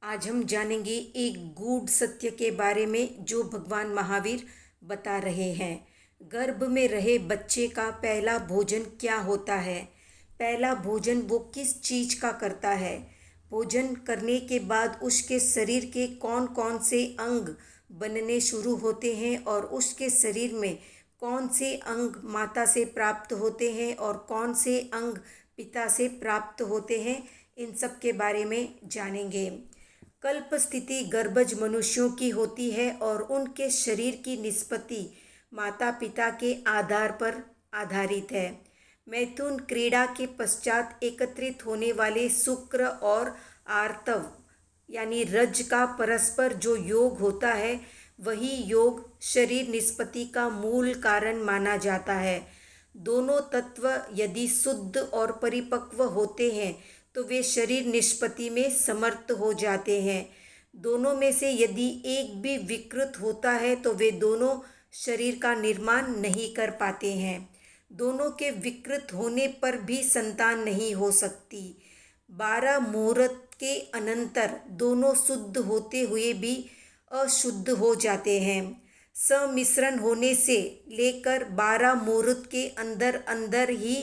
आज हम जानेंगे एक गूढ़ सत्य के बारे में जो भगवान महावीर बता रहे हैं। गर्भ में रहे बच्चे का पहला भोजन क्या होता है? पहला भोजन वो किस चीज का करता है? भोजन करने के बाद उसके शरीर के कौन कौन से अंग बनने शुरू होते हैं और उसके शरीर में कौन से अंग माता से प्राप्त होते हैं और कौन से अंग पिता से प्राप्त होते हैं, इन सब के बारे में जानेंगे। कल्प स्थिति गर्भज मनुष्यों की होती है और उनके शरीर की निष्पत्ति माता पिता के आधार पर आधारित है। मैथुन क्रीड़ा के पश्चात एकत्रित होने वाले शुक्र और आर्तव यानी रज का परस्पर जो योग होता है, वही योग शरीर निष्पत्ति का मूल कारण माना जाता है। दोनों तत्व यदि शुद्ध और परिपक्व होते हैं तो वे शरीर निष्पत्ति में समर्थ हो जाते हैं। दोनों में से यदि एक भी विकृत होता है तो वे दोनों शरीर का निर्माण नहीं कर पाते हैं। दोनों के विकृत होने पर भी संतान नहीं हो सकती। 12 मुहूर्त के अनंतर दोनों शुद्ध होते हुए भी अशुद्ध हो जाते हैं। सम्मिश्रण होने से लेकर 12 मुहूर्त के अंदर अंदर ही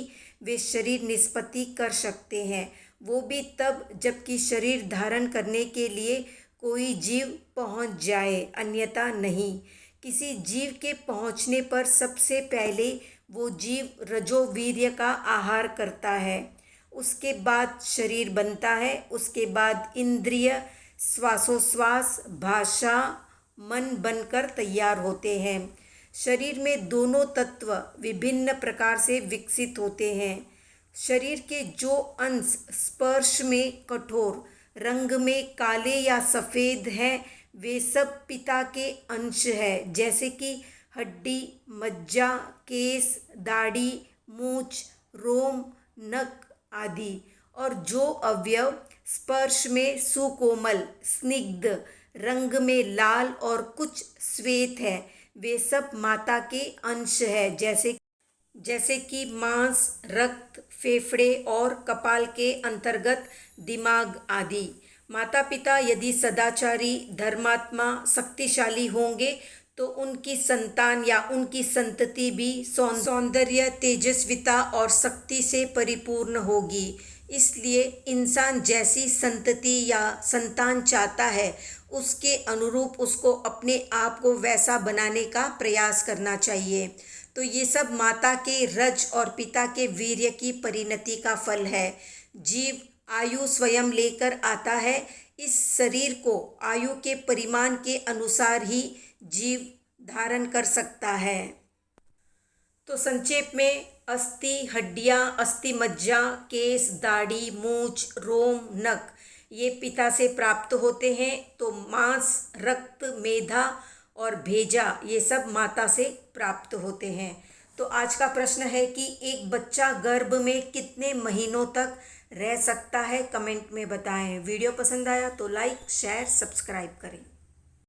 वे शरीर निष्पत्ति कर सकते हैं, वो भी तब जबकि शरीर धारण करने के लिए कोई जीव पहुंच जाए, अन्यथा नहीं। किसी जीव के पहुंचने पर सबसे पहले वो जीव रजोवीर्य का आहार करता है, उसके बाद शरीर बनता है, उसके बाद इंद्रिय श्वासोश्वास भाषा मन बनकर तैयार होते हैं। शरीर में दोनों तत्व विभिन्न प्रकार से विकसित होते हैं। शरीर के जो अंश स्पर्श में कठोर, रंग में काले या सफ़ेद हैं, वे सब पिता के अंश है, जैसे कि हड्डी, मज्जा, केस, दाढ़ी, मूछ, रोम, नख आदि। और जो अवयव स्पर्श में सुकोमल, स्निग्ध, रंग में लाल और कुछ श्वेत है, वे सब माता के अंश है, जैसे कि मांस, रक्त, फेफड़े और कपाल के अंतर्गत दिमाग आदि। माता पिता यदि सदाचारी, धर्मात्मा, शक्तिशाली होंगे तो उनकी संतान या उनकी संतति भी सौंदर्य, तेजस्विता और शक्ति से परिपूर्ण होगी। इसलिए इंसान जैसी संतति या संतान चाहता है, उसके अनुरूप उसको अपने आप को वैसा बनाने का प्रयास करना चाहिए। तो ये सब माता के रज और पिता के वीर्य की परिणति का फल है। जीव आयु स्वयं लेकर आता है। इस शरीर को आयु के परिमाण के अनुसार ही जीव धारण कर सकता है। तो संक्षेप में, अस्थि, हड्डियाँ, अस्थि मज्जा, केस, दाढ़ी, मूछ, रोम, नख ये पिता से प्राप्त होते हैं। तो मांस, रक्त, मेधा और भेजा ये सब माता से प्राप्त होते हैं। तो आज का प्रश्न है कि एक बच्चा गर्भ में कितने महीनों तक रह सकता है? कमेंट में बताएं। वीडियो पसंद आया तो लाइक, शेयर, सब्सक्राइब करें।